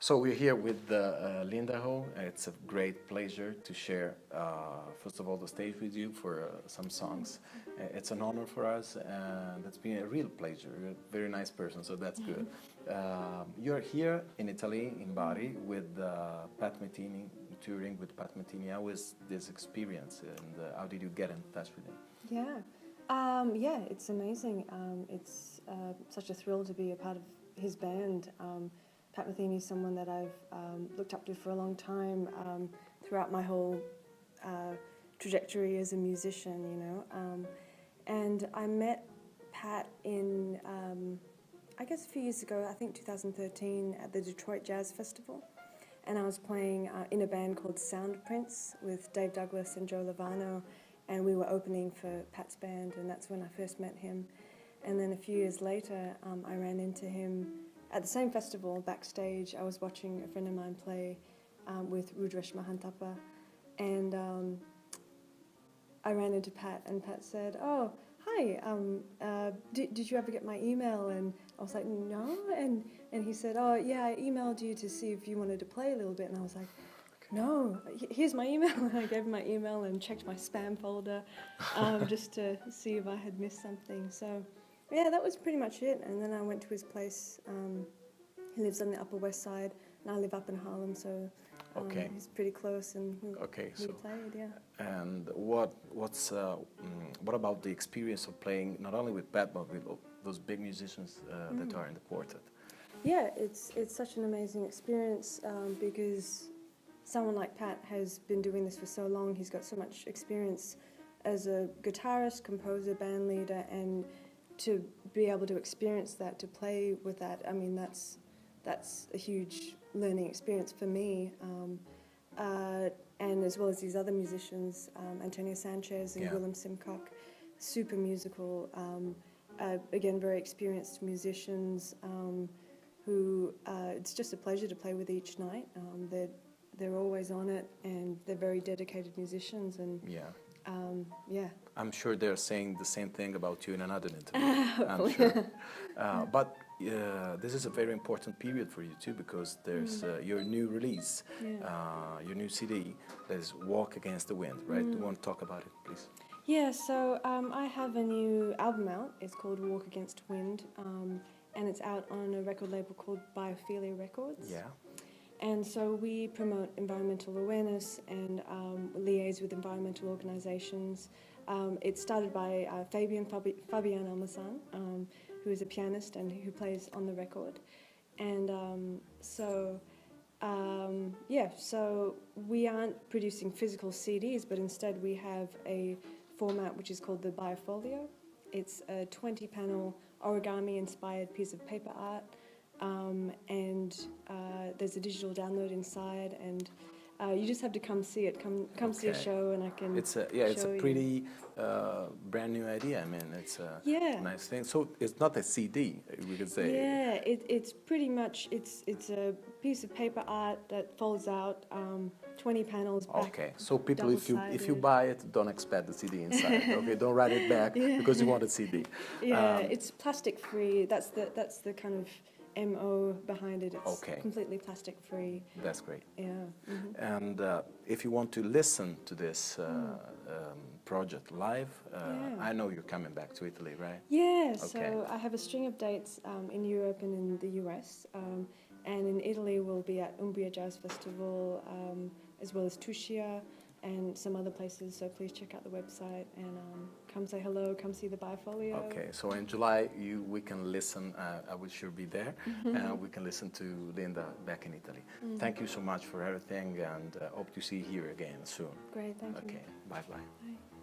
So we're here with Linda Ho. It's a great pleasure to share, first of all, the stage with you for some songs. It's an honor for us, and it's been a real pleasure. You're a very nice person, so that's good. You're here in Italy, in Bari, with Pat Metheny, touring with Pat Metheny. How was this experience, and how did you get in touch with him? Yeah, it's amazing. It's such a thrill to be a part of his band. Pat Metheny is someone that I've looked up to for a long time throughout my whole trajectory as a musician, you know. And I met Pat in, I guess a few years ago, I think 2013, at the Detroit Jazz Festival. And I was playing in a band called Sound Prince with Dave Douglas and Joe Lovano, and we were opening for Pat's band, and that's when I first met him. And then a few years later, I ran into him at the same festival, backstage. I was watching a friend of mine play with Rudresh Mahantapa, and I ran into Pat, and Pat said, "Oh, hi, did you ever get my email?" And I was like, "No," and he said, "Oh, yeah, I emailed you to see if you wanted to play a little bit," and I was like, "No, here's my email," and I gave him my email and checked my spam folder just to see if I had missed something. So yeah, that was pretty much it. And then I went to his place. He lives on the Upper West Side, and I live up in Harlem, so he's pretty close, and we played, yeah. And what about the experience of playing not only with Pat, but with those big musicians that are in the quartet? Yeah, it's such an amazing experience because someone like Pat has been doing this for so long. He's got so much experience as a guitarist, composer, band leader, and to be able to experience that, to play with that, I mean, that's a huge learning experience for me. And as well as these other musicians, Antonio Sanchez and Willem Simcock, super musical, again, very experienced musicians who it's just a pleasure to play with each night. They're always on it, and they're very dedicated musicians, and I'm sure they're saying the same thing about you in another interview. I'm sure. But this is a very important period for you too, because there's your new release, your new CD, that is Walk Against the Wind, right? Do you want to talk about it, please? Yeah, so I have a new album out. It's called Walk Against Wind, and it's out on a record label called Biophilia Records. Yeah. And so we promote environmental awareness and liaise with environmental organizations. It started by Fabian Almasan, who is a pianist and who plays on the record. And so we aren't producing physical CDs, but instead we have a format which is called the Biofolio. It's a 20-panel origami-inspired piece of paper art. And there's a digital download inside, and you just have to come see it. Come see a show, and I can. It's a pretty brand new idea. I mean, it's a nice thing. So it's not a CD, we could say. Yeah, it's pretty much it's a piece of paper art that folds out, 20 panels back. Okay, so people, if you buy it, don't expect the CD inside. Okay, don't write it back because you want a CD. Yeah, it's plastic free. That's the kind of MO behind it. It's completely plastic free. That's great. Yeah. And if you want to listen to this project live, I know you're coming back to Italy, right? Yeah, so I have a string of dates in Europe and in the US. And in Italy we'll be at Umbria Jazz Festival, as well as Tuscia and some other places, so please check out the website and come say hello, come see the Biofolio. Okay, so in July we can listen, I will sure be there, and we can listen to Linda back in Italy. Thank you so much for everything, and hope to see you here again soon. Great, thank you. Okay, bye-bye. Bye.